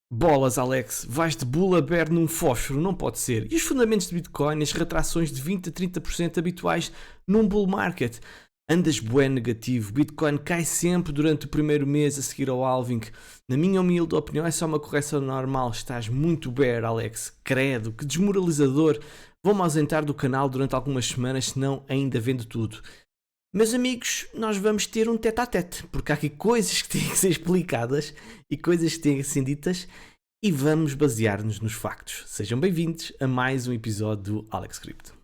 Bolas, Alex, vais de bula aberto num fósforo, não pode ser. E os fundamentos de Bitcoin, as retrações de 20 a 30% habituais num bull market? Andas bué negativo, Bitcoin cai sempre durante o primeiro mês a seguir ao halving. Na minha humilde opinião é só uma correção normal, estás muito bear, Alex. Credo, que desmoralizador. Vou-me ausentar do canal durante algumas semanas, senão ainda vendo tudo. Meus amigos, nós vamos ter um tete-a-tete, porque há aqui coisas que têm que ser explicadas e coisas que têm que ser ditas e vamos basear-nos nos factos. Sejam bem-vindos a mais um episódio do Alex Crypto.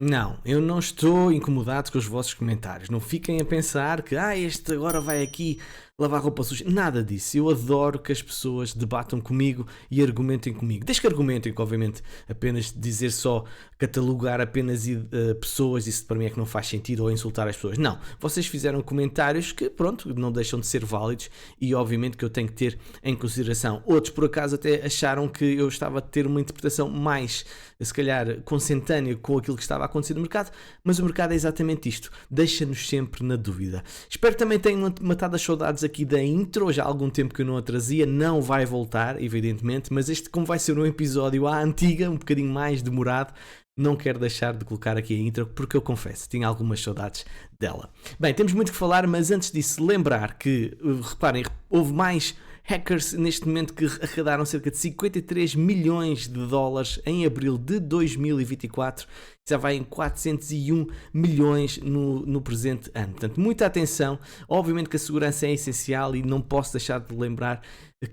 Não, eu não estou incomodado com os vossos comentários. Não fiquem a pensar que este agora vai aqui lavar roupa suja. Nada disso. Eu adoro que as pessoas debatam comigo e argumentem comigo. Desde que argumentem, que obviamente apenas dizer só, catalogar apenas pessoas, isso para mim é que não faz sentido, ou insultar as pessoas. Não, vocês fizeram comentários que, pronto, não deixam de ser válidos e obviamente que eu tenho que ter em consideração. Outros, por acaso, até acharam que eu estava a ter uma interpretação mais, se calhar, consentânea com aquilo que estava a acontecer no mercado, mas o mercado é exatamente isto. Deixa-nos sempre na dúvida. Espero que também tenham matado as saudades aqui da intro, já há algum tempo que eu não a trazia, não vai voltar, evidentemente, mas este, como vai ser um episódio à antiga, um bocadinho mais demorado, não quero deixar de colocar aqui a intro, porque eu confesso, tinha algumas saudades dela. Bem, temos muito que falar, mas antes disso, lembrar que, reparem, houve mais hackers neste momento que arrecadaram cerca de 53 milhões de dólares em abril de 2024, já vai em 401 milhões no presente ano. Portanto, muita atenção. Obviamente que a segurança é essencial e não posso deixar de lembrar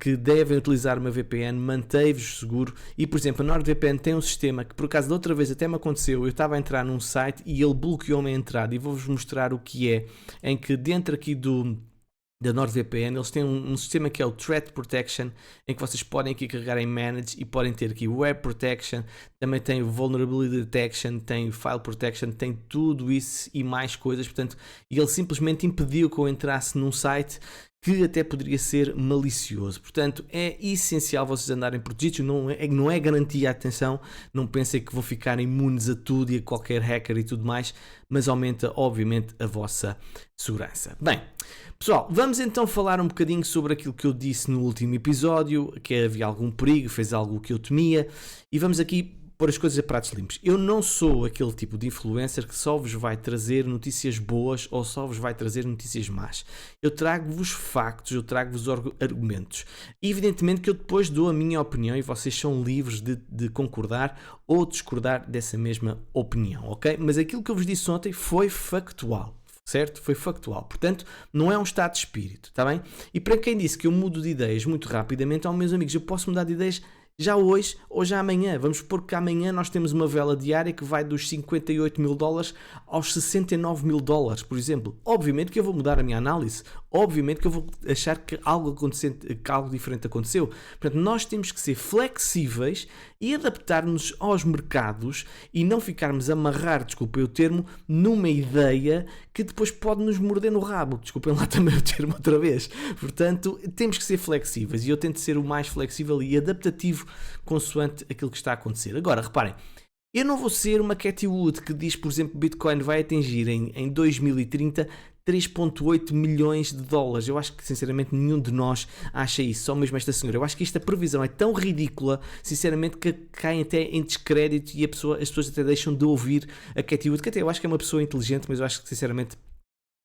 que devem utilizar uma VPN, mantém-vos seguro. E, por exemplo, a NordVPN tem um sistema que, por acaso, da outra vez até me aconteceu, eu estava a entrar num site e ele bloqueou-me a entrada, e vou-vos mostrar o que é, em que dentro aqui da NordVPN, eles têm um sistema que é o Threat Protection, em que vocês podem aqui carregar em Manage e podem ter aqui Web Protection, também tem Vulnerability Detection, tem File Protection, tem tudo isso e mais coisas. Portanto, ele simplesmente impediu que eu entrasse num site que até poderia ser malicioso. Portanto, é essencial vocês andarem protegidos, não é garantia, atenção, não pensem que vão ficar imunes a tudo e a qualquer hacker e tudo mais, mas aumenta, obviamente, a vossa segurança. Bem, pessoal, vamos então falar um bocadinho sobre aquilo que eu disse no último episódio, que havia algum perigo, fez algo que eu temia, e vamos aqui pôr as coisas a pratos limpos. Eu não sou aquele tipo de influencer que só vos vai trazer notícias boas ou só vos vai trazer notícias más. Eu trago-vos factos, eu trago-vos argumentos. E evidentemente que eu depois dou a minha opinião e vocês são livres de concordar ou discordar dessa mesma opinião, ok? Mas aquilo que eu vos disse ontem foi factual. Certo? Foi factual. Portanto, não é um estado de espírito, está bem? E para quem disse que eu mudo de ideias muito rapidamente, meus amigos, eu posso mudar de ideias já hoje ou já amanhã. Vamos supor que amanhã nós temos uma vela diária que vai dos 58 mil dólares aos 69 mil dólares, por exemplo. Obviamente que eu vou mudar a minha análise. Obviamente que eu vou achar que algo diferente aconteceu. Portanto, nós temos que ser flexíveis e adaptar-nos aos mercados e não ficarmos a amarrar, desculpem o termo, numa ideia que depois pode nos morder no rabo. Desculpem lá também o termo outra vez. Portanto, temos que ser flexíveis e eu tento ser o mais flexível e adaptativo consoante aquilo que está a acontecer. Agora, reparem, eu não vou ser uma Cathie Wood que diz, por exemplo, que Bitcoin vai atingir em 2030 3,8 milhões de dólares. Eu acho que, sinceramente, nenhum de nós acha isso, só mesmo esta senhora. Eu acho que esta previsão é tão ridícula, sinceramente, que cai até em descrédito e as pessoas até deixam de ouvir a Cathie Wood, que até eu acho que é uma pessoa inteligente, mas eu acho que, sinceramente,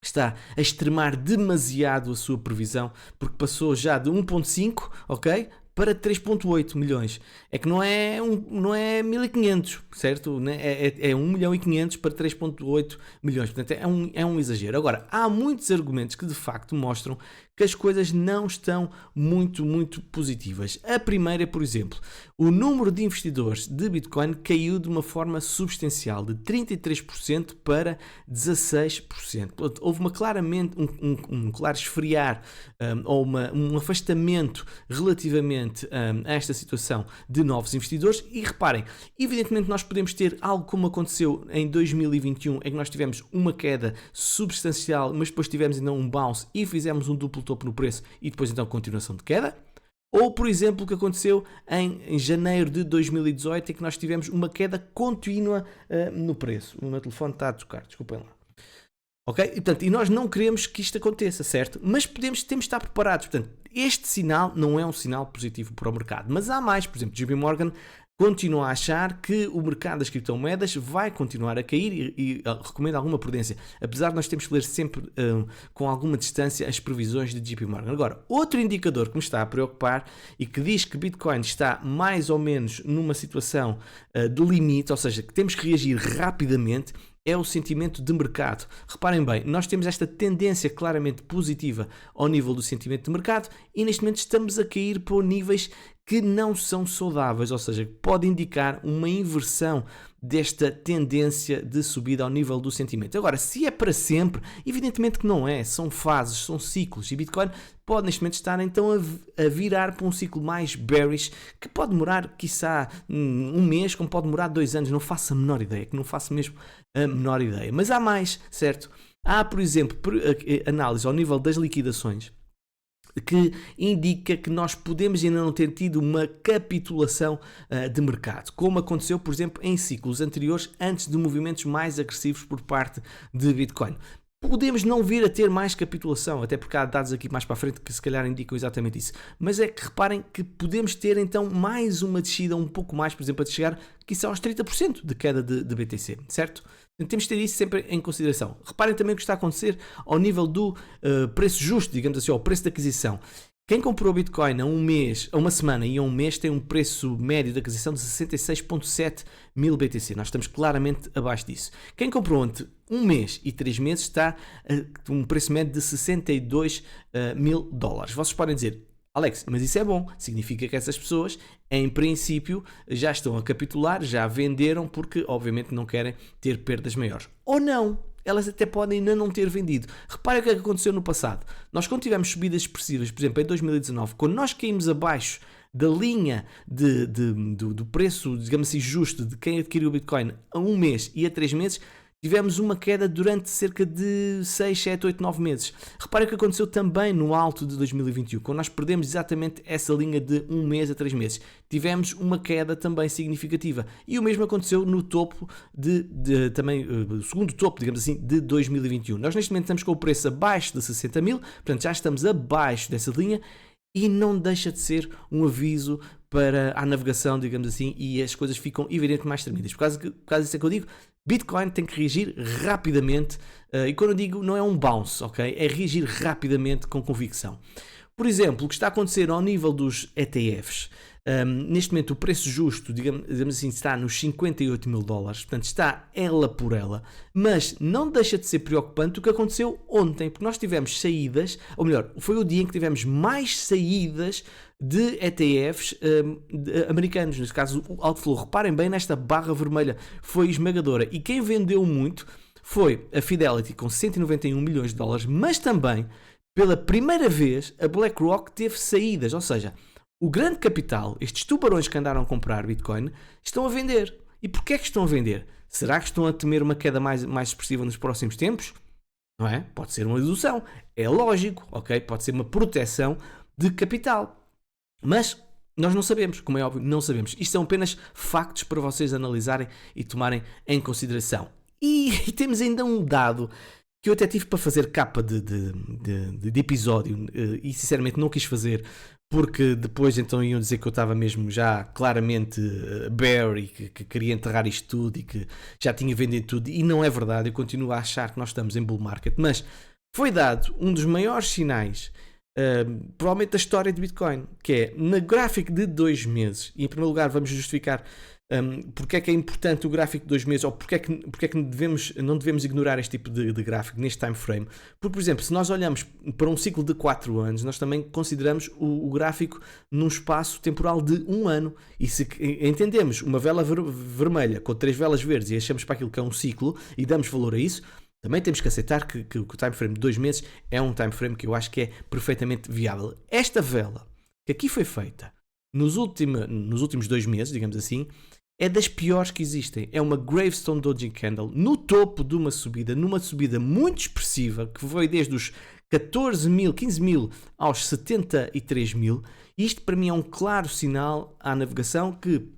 está a extremar demasiado a sua previsão, porque passou já de 1,5, ok? Para 3,8 milhões. É que não é 1.500, certo? É 1.500.000 para 3,8 milhões. Portanto, é um exagero. Agora, há muitos argumentos que de facto mostram que as coisas não estão muito, muito positivas. A primeira, por exemplo, o número de investidores de Bitcoin caiu de uma forma substancial, de 33% para 16%. Houve um claro esfriar ou um afastamento relativamente a esta situação de novos investidores. E reparem, evidentemente nós podemos ter algo como aconteceu em 2021, em que nós tivemos uma queda substancial, mas depois tivemos ainda um bounce e fizemos um duplo topo no preço e depois então continuação de queda. Ou, por exemplo, o que aconteceu em janeiro de 2018, em que nós tivemos uma queda contínua no preço. O meu telefone está a tocar, desculpem lá. Ok? E nós não queremos que isto aconteça, certo? Mas temos de estar preparados. Portanto, este sinal não é um sinal positivo para o mercado. Mas há mais, por exemplo, JP Morgan continua a achar que o mercado das criptomoedas vai continuar a cair e recomenda alguma prudência, apesar de nós termos que ler sempre com alguma distância as previsões de JP Morgan. Agora, outro indicador que me está a preocupar e que diz que Bitcoin está mais ou menos numa situação de limite, ou seja, que temos que reagir rapidamente, é o sentimento de mercado. Reparem bem, nós temos esta tendência claramente positiva ao nível do sentimento de mercado e neste momento estamos a cair para níveis que não são saudáveis, ou seja, pode indicar uma inversão desta tendência de subida ao nível do sentimento. Agora, se é para sempre, evidentemente que não é, são fases, são ciclos, e Bitcoin pode neste momento estar então a virar para um ciclo mais bearish, que pode demorar, quiçá, um mês, como pode demorar 2 anos, não faço a menor ideia, que não faço mesmo a menor ideia. Mas há mais, certo? Há, por exemplo, análise ao nível das liquidações, que indica que nós podemos ainda não ter tido uma capitulação de mercado, como aconteceu, por exemplo, em ciclos anteriores, antes de movimentos mais agressivos por parte de Bitcoin. Podemos não vir a ter mais capitulação, até porque há dados aqui mais para a frente que se calhar indicam exatamente isso. Mas é que reparem que podemos ter então mais uma descida um pouco mais, por exemplo, a chegar quiçá aos 30% de queda de BTC, certo? Temos de ter isso sempre em consideração. Reparem também o que está a acontecer ao nível do preço justo, digamos assim, ao preço de aquisição. Quem comprou Bitcoin a uma semana e a um mês tem um preço médio de aquisição de 66.7 mil BTC. Nós estamos claramente abaixo disso. Quem comprou entre um mês e 3 meses está a um preço médio de 62 mil dólares. Vocês podem dizer, Alex, mas isso é bom, significa que essas pessoas, em princípio, já estão a capitular, já venderam, porque obviamente não querem ter perdas maiores. Ou não, elas até podem ainda não ter vendido. Reparem o que é que aconteceu no passado. Nós, quando tivemos subidas expressivas, por exemplo, em 2019, quando nós caímos abaixo da linha do preço, digamos assim, justo de quem adquiriu o Bitcoin a um mês e a 3 meses, tivemos uma queda durante cerca de 6, 7, 8, 9 meses. Reparem o que aconteceu também no alto de 2021, quando nós perdemos exatamente essa linha de 1 mês a 3 meses. Tivemos uma queda também significativa. E o mesmo aconteceu no topo também, o segundo topo, digamos assim, de 2021. Nós neste momento estamos com o preço abaixo de 60 mil, portanto já estamos abaixo dessa linha e não deixa de ser um aviso para a navegação, digamos assim, e as coisas ficam evidentemente mais tremidas. Por causa disso é que eu digo, Bitcoin tem que reagir rapidamente, e quando eu digo não é um bounce, ok? É reagir rapidamente com convicção. Por exemplo, o que está a acontecer ao nível dos ETFs, neste momento o preço justo, digamos assim, está nos 58 mil dólares, portanto está ela por ela, mas não deixa de ser preocupante o que aconteceu ontem, porque nós tivemos saídas, ou melhor, foi o dia em que tivemos mais saídas de ETFs americanos, neste caso o outflow. Reparem bem nesta barra vermelha, foi esmagadora, e quem vendeu muito foi a Fidelity com 191 milhões de dólares, mas também, pela primeira vez, a BlackRock teve saídas, ou seja, o grande capital, estes tubarões que andaram a comprar Bitcoin, estão a vender. E porquê é que estão a vender? Será que estão a temer uma queda mais expressiva nos próximos tempos? Não é? Pode ser uma dedução. É lógico, ok? Pode ser uma proteção de capital. Mas nós não sabemos, como é óbvio, não sabemos. Isto são apenas factos para vocês analisarem e tomarem em consideração. E temos ainda um dado que eu até tive para fazer capa de episódio e sinceramente não quis fazer, porque depois então iam dizer que eu estava mesmo já claramente bear e que queria enterrar isto tudo e que já tinha vendido tudo, e não é verdade. Eu continuo a achar que nós estamos em bull market, mas foi dado um dos maiores sinais provavelmente da história de Bitcoin, que é no gráfico de 2 meses, e em primeiro lugar vamos justificar porque é que é importante o gráfico de 2 meses, ou porque é que não devemos ignorar este tipo de gráfico neste time frame. Porque, por exemplo, se nós olhamos para um ciclo de 4 anos, nós também consideramos o gráfico num espaço temporal de 1 ano, e se entendemos uma vela vermelha com 3 velas verdes e achamos para aquilo que é um ciclo e damos valor a isso, também temos que aceitar que o time frame de 2 meses é um time frame que eu acho que é perfeitamente viável. Esta vela que aqui foi feita nos últimos 2 meses, digamos assim, é das piores que existem. É uma Gravestone Doji Candle no topo de uma subida, numa subida muito expressiva, que foi desde os 14 mil, 15 mil aos 73 mil, Isto para mim é um claro sinal à navegação que,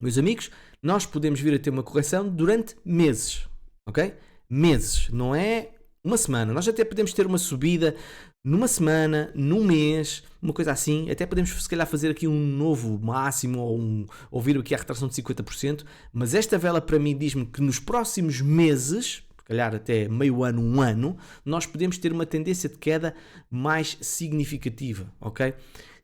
meus amigos, nós podemos vir a ter uma correção durante meses, ok? Meses, não é uma semana. Nós até podemos ter uma subida numa semana, num mês, uma coisa assim. Até podemos, se calhar, fazer aqui um novo máximo ou vir aqui a retração de 50%. Mas esta vela, para mim, diz-me que nos próximos meses, se calhar até meio ano, um ano, nós podemos ter uma tendência de queda mais significativa, ok?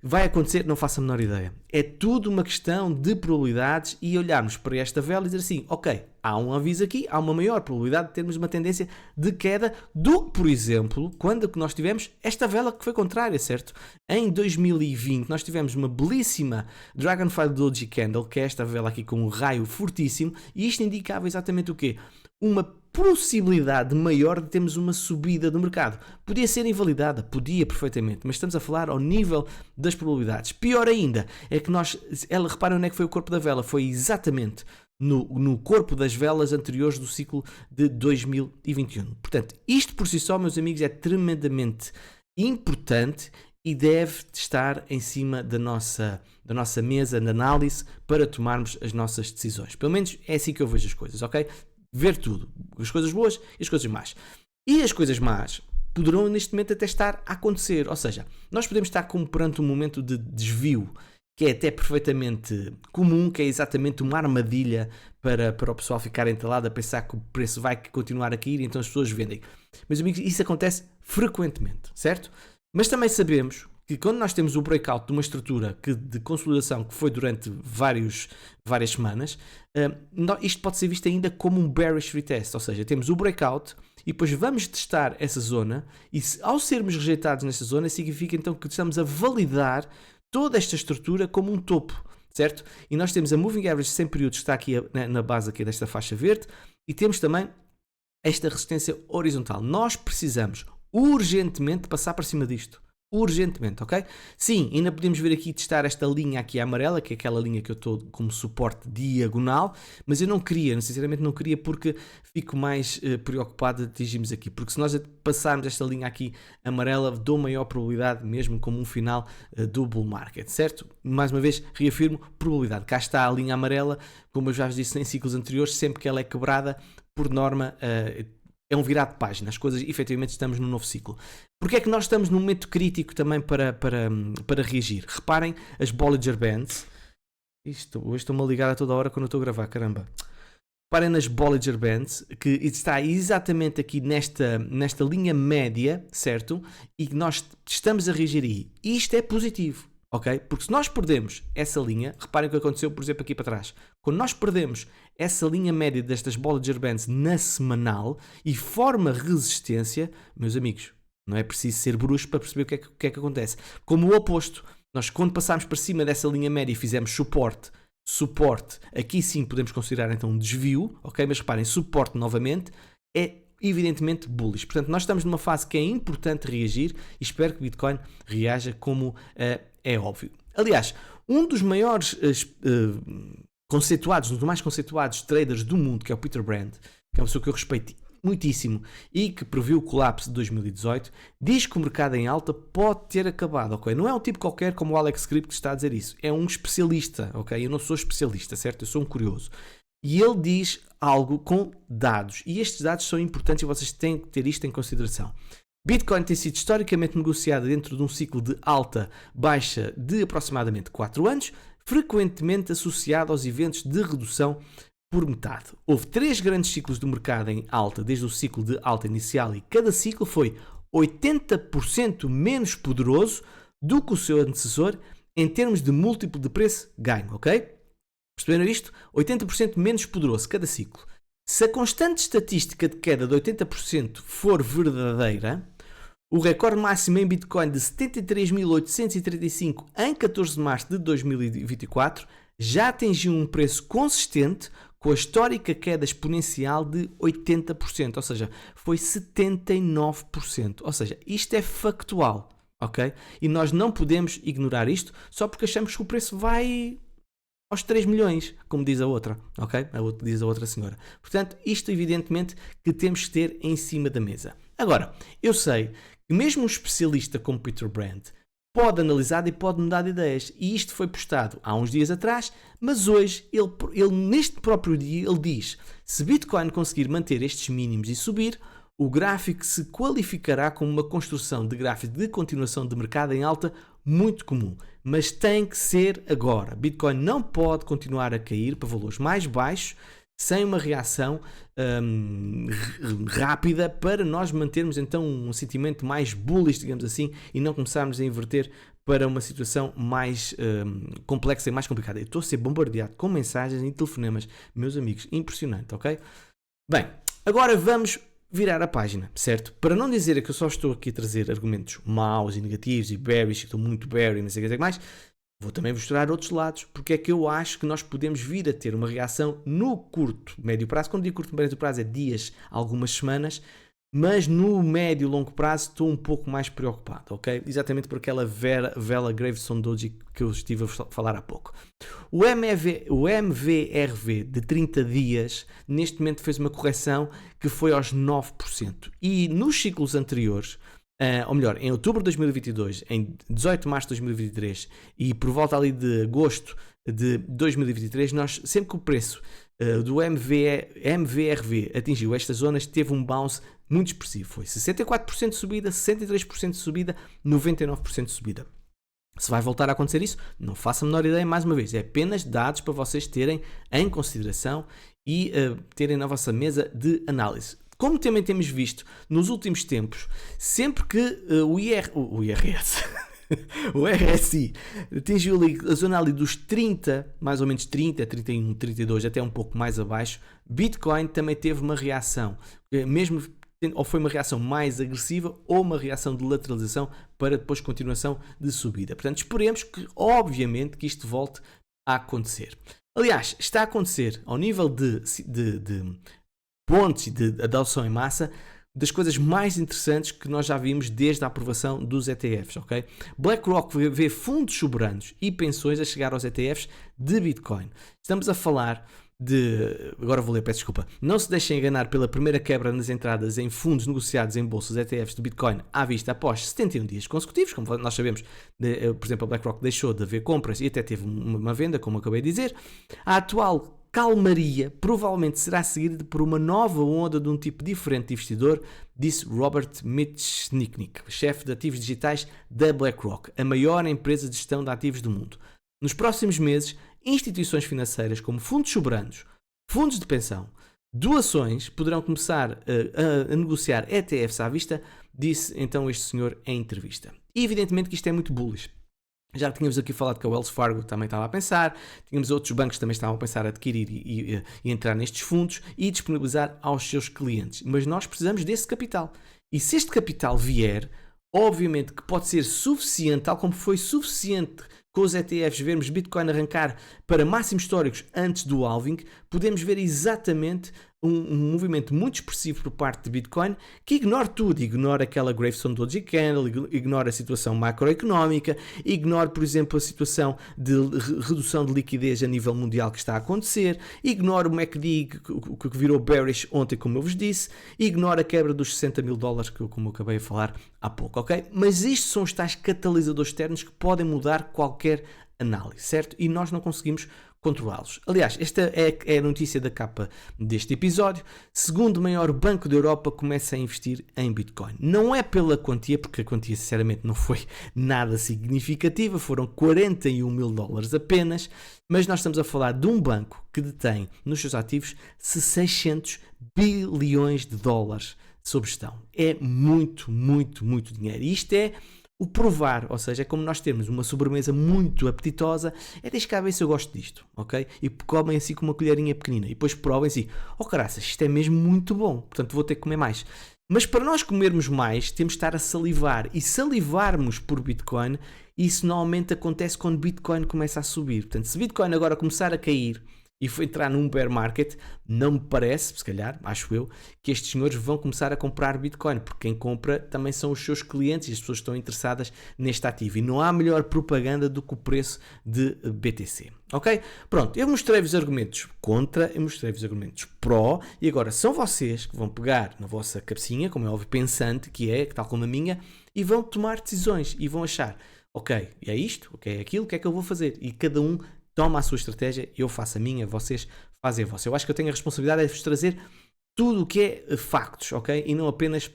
Vai acontecer? Não faço a menor ideia. É tudo uma questão de probabilidades e olharmos para esta vela e dizer assim, ok, há um aviso aqui, há uma maior probabilidade de termos uma tendência de queda do que, por exemplo, quando nós tivemos esta vela que foi contrária, certo? Em 2020 nós tivemos uma belíssima Dragonfly Doji Candle, que é esta vela aqui com um raio fortíssimo, e isto indicava exatamente o quê? Uma possibilidade maior de termos uma subida do mercado. Podia ser invalidada, podia perfeitamente, mas estamos a falar ao nível das probabilidades. Pior ainda, é que reparem onde é que foi o corpo da vela, foi exatamente no corpo das velas anteriores do ciclo de 2021. Portanto, isto por si só, meus amigos, é tremendamente importante e deve estar em cima da nossa mesa de análise para tomarmos as nossas decisões. Pelo menos é assim que eu vejo as coisas, ok? Ver tudo, as coisas boas e as coisas más. E as coisas más poderão neste momento até estar a acontecer, ou seja, nós podemos estar como perante um momento de desvio, que é até perfeitamente comum, que é exatamente uma armadilha para o pessoal ficar entalado a pensar que o preço vai continuar a cair e então as pessoas vendem. Meus amigos, isso acontece frequentemente, certo? Mas também sabemos que quando nós temos o breakout de uma estrutura de consolidação que foi durante várias semanas, isto pode ser visto ainda como um bearish retest, ou seja, temos o breakout e depois vamos testar essa zona e ao sermos rejeitados nessa zona significa então que estamos a validar toda esta estrutura como um topo, certo? E nós temos a Moving Average 100 períodos que está aqui na base aqui desta faixa verde e temos também esta resistência horizontal. Nós precisamos urgentemente passar para cima disto. Urgentemente, ok? Sim, ainda podemos vir aqui testar esta linha aqui amarela, que é aquela linha que eu estou como suporte diagonal, mas eu não queria, sinceramente não queria porque fico mais preocupado de atingirmos aqui, porque se nós passarmos esta linha aqui amarela, dou maior probabilidade mesmo como um final do bull market, certo? Mais uma vez, reafirmo, probabilidade. Cá está a linha amarela, como eu já vos disse em ciclos anteriores, sempre que ela é quebrada, por norma, é um virado de página, as coisas efetivamente estamos num novo ciclo. Porque é que nós estamos num momento crítico também para reagir? Reparem as Bollinger Bands. Hoje estou-me a ligar a toda hora quando eu estou a gravar, caramba. Reparem nas Bollinger Bands, que está exatamente aqui nesta linha média, certo? E que nós estamos a reagir aí. Isto é positivo, ok? Porque se nós perdemos essa linha, reparem o que aconteceu, por exemplo, aqui para trás. Quando nós perdemos essa linha média destas Bollinger Bands na semanal e forma resistência, meus amigos, não é preciso ser bruxo para perceber o que é que acontece. Como o oposto, nós quando passarmos para cima dessa linha média e fizermos suporte, aqui sim podemos considerar então um desvio, ok? Mas reparem, suporte novamente é evidentemente bullish. Portanto, nós estamos numa fase que é importante reagir e espero que o Bitcoin reaja como é óbvio. Aliás, um dos maiores conceituados, um dos mais conceituados traders do mundo, que é o Peter Brand, que é uma pessoa que eu respeito muitíssimo e que previu o colapso de 2018, diz que o mercado em alta pode ter acabado, ok? Não é um tipo qualquer como o Alex Crypto que está a dizer isso, é um especialista, ok? Eu não sou especialista, certo? Eu sou um curioso. E ele diz algo com dados, e estes dados são importantes e vocês têm que ter isto em consideração. Bitcoin tem sido historicamente negociado dentro de um ciclo de alta-baixa de aproximadamente 4 anos, frequentemente associado aos eventos de redução por metade. Houve 3 grandes ciclos do mercado em alta desde o ciclo de alta inicial e cada ciclo foi 80% menos poderoso do que o seu antecessor em termos de múltiplo de preço ganho, ok? Perceberam isto? 80% menos poderoso cada ciclo. Se a constante estatística de queda de 80% for verdadeira, o recorde máximo em Bitcoin de 73.835 em 14 de março de 2024 já atingiu um preço consistente com a histórica queda exponencial de 80%, ou seja, foi 79%. Ou seja, isto é factual, ok? E nós não podemos ignorar isto só porque achamos que o preço vai aos 3 milhões, como diz a outra, ok? Diz a outra senhora. Portanto, isto evidentemente que temos que ter em cima da mesa. Agora, eu sei que mesmo um especialista como Peter Brand pode analisar e pode mudar de ideias. E isto foi postado há uns dias atrás, mas hoje, ele neste próprio dia, ele diz: se Bitcoin conseguir manter estes mínimos e subir, o gráfico se qualificará como uma construção de gráfico de continuação de mercado em alta muito comum. Mas tem que ser agora. Bitcoin não pode continuar a cair para valores mais baixos sem uma reação rápida para nós mantermos então um sentimento mais bullish, digamos assim, e não começarmos a inverter para uma situação mais complexa e mais complicada. Eu estou a ser bombardeado com mensagens e telefonemas, meus amigos, impressionante, ok? Bem, agora vamos virar a página, certo? Para não dizer que eu só estou aqui a trazer argumentos maus e negativos e bearish, que estou muito bearish, não sei o que mais, vou também mostrar outros lados, porque é que eu acho que nós podemos vir a ter uma reação no curto, médio prazo. Quando digo curto, médio prazo é dias, algumas semanas, mas no médio e longo prazo estou um pouco mais preocupado, ok? Exatamente por aquela vela Gravestone Doji que eu estive a falar há pouco. O MVRV de 30 dias, neste momento fez uma correção que foi aos 9%. E nos ciclos anteriores, ou melhor, em outubro de 2022, em 18 de março de 2023 e por volta ali de agosto de 2023, nós, sempre que o preço do MVRV atingiu estas zonas, teve um bounce muito expressivo. Foi 64% de subida, 63% de subida, 99% de subida. Se vai voltar a acontecer isso, não faço a menor ideia, mais uma vez. É apenas dados para vocês terem em consideração e terem na vossa mesa de análise. Como também temos visto nos últimos tempos, sempre que o RSI atingiu ali a zona ali dos 30, mais ou menos 30, 31, 32, até um pouco mais abaixo, Bitcoin também teve uma reação, mesmo ou foi uma reação mais agressiva ou uma reação de lateralização para depois continuação de subida. Portanto, esperemos que, obviamente, que isto volte a acontecer. Aliás, está a acontecer ao nível de pontos de adoção em massa, das coisas mais interessantes que nós já vimos desde a aprovação dos ETFs, ok? BlackRock vê fundos soberanos e pensões a chegar aos ETFs de Bitcoin. Estamos a falar de... Agora vou ler, peço desculpa. Não se deixem enganar pela primeira quebra nas entradas em fundos negociados em bolsas ETFs de Bitcoin à vista após 71 dias consecutivos. Como nós sabemos, por exemplo, a BlackRock deixou de haver compras e até teve uma venda, como acabei de dizer. A atual calmaria provavelmente será seguida por uma nova onda de um tipo diferente de investidor, disse Robert Mitchnick, chefe de ativos digitais da BlackRock, a maior empresa de gestão de ativos do mundo. Nos próximos meses, instituições financeiras como fundos soberanos, fundos de pensão, doações poderão começar a negociar ETFs à vista, disse então este senhor em entrevista. E evidentemente que isto é muito bullish. Já tínhamos aqui falado que a Wells Fargo também estava a pensar, tínhamos outros bancos que também estavam a pensar a adquirir e entrar nestes fundos e disponibilizar aos seus clientes. Mas nós precisamos desse capital. E se este capital vier, obviamente que pode ser suficiente, tal como foi suficiente com os ETFs, vermos Bitcoin arrancar para máximos históricos antes do halving, podemos ver exatamente um movimento muito expressivo por parte de Bitcoin, que ignora tudo, ignora aquela Gravestone Doji Candle, ignora a situação macroeconómica, ignora, por exemplo, a situação de redução de liquidez a nível mundial que está a acontecer, ignora o MACD que virou bearish ontem, como eu vos disse, ignora a quebra dos 60 mil dólares, como eu acabei de falar há pouco, ok? Mas isto são os tais catalisadores externos que podem mudar qualquer análise, certo? E nós não conseguimos controlá-los. Aliás, esta é a notícia da capa deste episódio. Segundo maior banco da Europa começa a investir em Bitcoin. Não é pela quantia, porque a quantia sinceramente não foi nada significativa, foram 41 mil dólares apenas, mas nós estamos a falar de um banco que detém nos seus ativos 600 bilhões de dólares sob gestão. É muito, muito, muito dinheiro. E isto é o provar, ou seja, é como nós temos uma sobremesa muito apetitosa, é deixar cá ver se eu gosto disto, ok? E comem assim com uma colherinha pequenina, e depois provem assim, oh caraças, isto é mesmo muito bom, portanto vou ter que comer mais. Mas para nós comermos mais, temos de estar a salivar, e salivarmos por Bitcoin, isso normalmente acontece quando Bitcoin começa a subir. Portanto, se Bitcoin agora começar a cair, e foi entrar num bear market, não me parece, se calhar, acho eu, que estes senhores vão começar a comprar Bitcoin, porque quem compra também são os seus clientes e as pessoas estão interessadas neste ativo. E não há melhor propaganda do que o preço de BTC. Ok? Pronto, eu mostrei-vos argumentos contra, eu mostrei-vos argumentos pró, e agora são vocês que vão pegar na vossa cabecinha, como é óbvio, pensante, que é, tal como a minha, e vão tomar decisões e vão achar ok, é isto, ok, é aquilo, o que é que eu vou fazer? E cada um toma a sua estratégia, eu faço a minha, vocês fazem a vossa. Eu acho que eu tenho a responsabilidade de vos trazer tudo o que é factos, ok? E não apenas,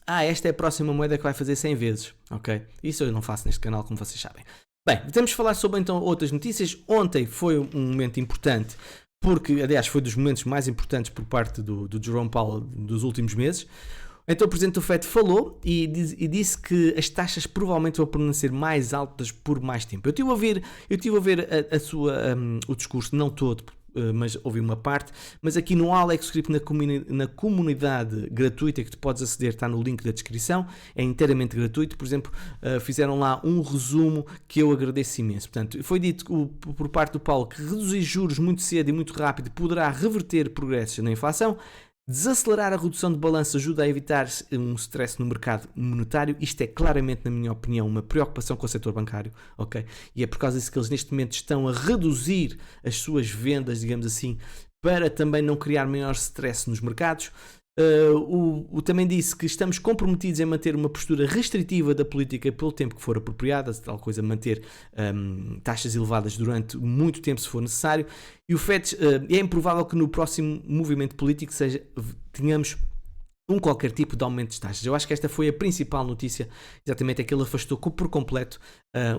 esta é a próxima moeda que vai fazer 100 vezes, ok? Isso eu não faço neste canal, como vocês sabem. Bem, temos de falar sobre então outras notícias. Ontem foi um momento importante, porque, aliás, foi dos momentos mais importantes por parte do Jerome Powell dos últimos meses. Então o Presidente do FED falou e disse que as taxas provavelmente vão permanecer mais altas por mais tempo. Eu estive a ver o discurso, não todo, mas ouvi uma parte, mas aqui no Alex Script, na comunidade gratuita que tu podes aceder, está no link da descrição, é inteiramente gratuito. Por exemplo, fizeram lá um resumo que eu agradeço imenso. Portanto, foi dito por parte do Paulo que reduzir juros muito cedo e muito rápido poderá reverter progressos na inflação. Desacelerar a redução de balanço ajuda a evitar um stress no mercado monetário. Isto é claramente, na minha opinião, uma preocupação com o setor bancário, ok? E é por causa disso que eles neste momento estão a reduzir as suas vendas, digamos assim, para também não criar maior stress nos mercados. Também disse que estamos comprometidos em manter uma postura restritiva da política pelo tempo que for apropriada, tal coisa, manter taxas elevadas durante muito tempo se for necessário. E o FED, é improvável que no próximo movimento político tenhamos qualquer tipo de aumento de taxas. Eu acho que esta foi a principal notícia, exatamente, é que ele afastou por completo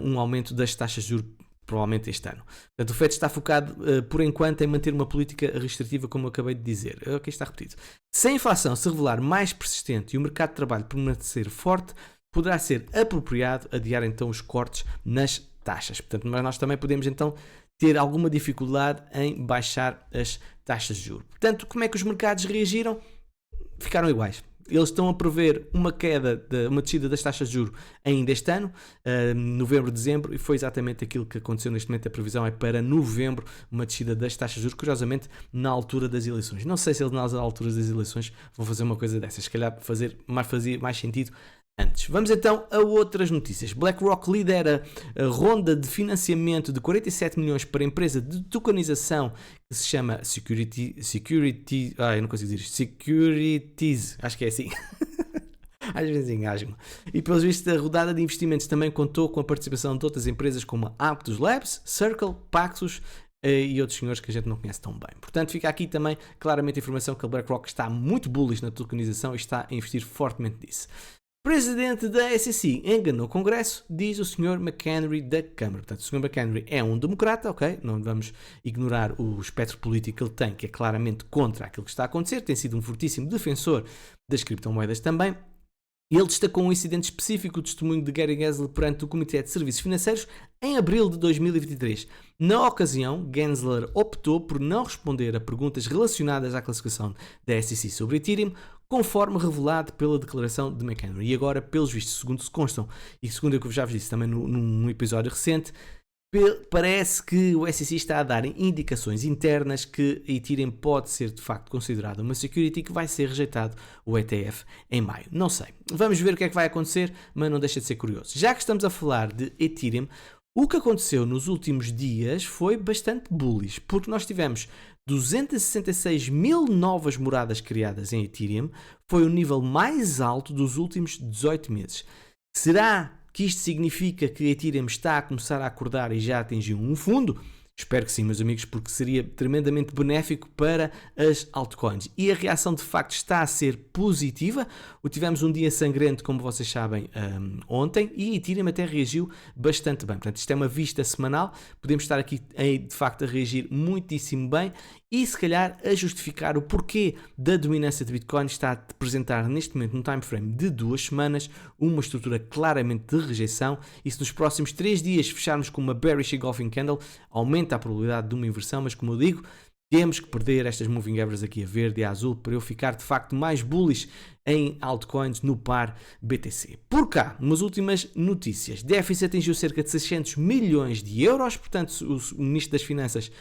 um aumento das taxas de juros, provavelmente este ano. Portanto, o FED está focado, por enquanto, em manter uma política restritiva, como eu acabei de dizer. Aqui está repetido. Se a inflação se revelar mais persistente e o mercado de trabalho permanecer forte, poderá ser apropriado adiar então os cortes nas taxas. Portanto, mas nós também podemos então ter alguma dificuldade em baixar as taxas de juros. Portanto, como é que os mercados reagiram? Ficaram iguais. Eles estão a prever uma descida das taxas de juros ainda este ano, novembro, dezembro, e foi exatamente aquilo que aconteceu neste momento. A previsão é para novembro, uma descida das taxas de juros, curiosamente, na altura das eleições. Não sei se eles, nas alturas das eleições, vão fazer uma coisa dessas. Se calhar fazia mais sentido antes. Vamos então a outras notícias. BlackRock lidera a ronda de financiamento de 47 milhões para a empresa de tokenização que se chama eu não consigo dizer isto. Securities, acho que é assim. Às vezes engasgo-me. E pelos vistos, a rodada de investimentos também contou com a participação de outras empresas como a Aptos Labs, Circle, Paxos e outros senhores que a gente não conhece tão bem. Portanto, fica aqui também claramente a informação que a BlackRock está muito bullish na tokenização e está a investir fortemente nisso. Presidente da SEC enganou o Congresso, diz o Sr. McHenry da Câmara. Portanto, o Sr. McHenry é um democrata, ok? Não vamos ignorar o espectro político que ele tem, que é claramente contra aquilo que está a acontecer. Tem sido um fortíssimo defensor das criptomoedas também. Ele destacou um incidente específico, o testemunho de Gary Gensler perante o Comitê de Serviços Financeiros em abril de 2023. Na ocasião, Gensler optou por não responder a perguntas relacionadas à classificação da SEC sobre Ethereum, conforme revelado pela declaração de McHenry. E agora, pelos vistos, segundo se constam, e segundo o que eu já vos disse também num episódio recente, parece que o SEC está a dar indicações internas que Ethereum pode ser de facto considerado uma security que vai ser rejeitado o ETF em maio. Não sei. Vamos ver o que é que vai acontecer, mas não deixa de ser curioso. Já que estamos a falar de Ethereum, o que aconteceu nos últimos dias foi bastante bullish, porque nós tivemos 266 mil novas moradas criadas em Ethereum, foi o nível mais alto dos últimos 18 meses. Será que isto significa que a Ethereum está a começar a acordar e já atingiu um fundo? Espero que sim, meus amigos, porque seria tremendamente benéfico para as altcoins. E a reação de facto está a ser positiva. Tivemos um dia sangrento, como vocês sabem, ontem, e Ethereum até reagiu bastante bem. Portanto, isto é uma vista semanal. Podemos estar aqui, de facto, a reagir muitíssimo bem e, se calhar, a justificar o porquê da dominância de Bitcoin está a apresentar, neste momento, num time frame de 2 semanas, uma estrutura claramente de rejeição. E se nos próximos 3 dias fecharmos com uma bearish engulfing candle, aumenta a probabilidade de uma inversão, mas como eu digo, temos que perder estas moving averages aqui a verde e a azul para eu ficar de facto mais bullish em altcoins no par BTC. Por cá, umas últimas notícias. Déficit atingiu cerca de 600 milhões de euros, portanto o Ministro das Finanças,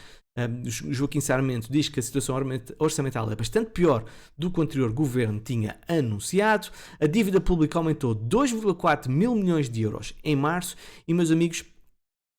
Joaquim Sarmento, diz que a situação orçamental é bastante pior do que o anterior governo tinha anunciado. A dívida pública aumentou 2,4 mil milhões de euros em março e, meus amigos,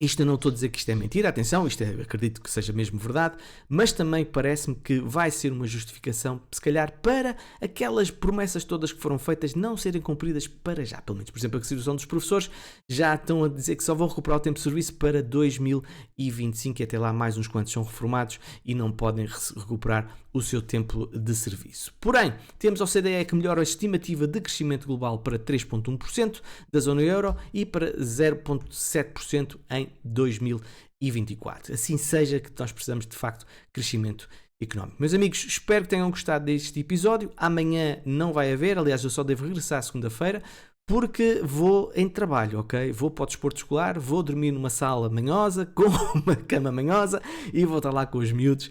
Isto eu não estou a dizer que isto é mentira, atenção, acredito que seja mesmo verdade, mas também parece-me que vai ser uma justificação, se calhar, para aquelas promessas todas que foram feitas não serem cumpridas para já, pelo menos. Por exemplo, a situação dos professores já estão a dizer que só vão recuperar o tempo de serviço para 2025 e até lá mais uns quantos são reformados e não podem recuperar o seu tempo de serviço. Porém, temos ao CDE que melhora a estimativa de crescimento global para 3,1% da zona euro e para 0,7% em 2024. Assim seja, que nós precisamos de facto crescimento económico. Meus amigos, espero que tenham gostado deste episódio. Amanhã não vai haver, aliás, eu só devo regressar segunda-feira, porque vou em trabalho, ok? Vou para o desporto escolar, vou dormir numa sala manhosa, com uma cama manhosa e vou estar lá com os miúdos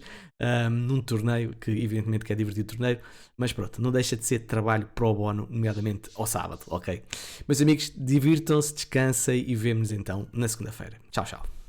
num torneio, que evidentemente que é divertido torneio, mas pronto, não deixa de ser trabalho pro bono, nomeadamente ao sábado, ok? Meus amigos, divirtam-se, descansem e vemo-nos então na segunda-feira. Tchau, tchau.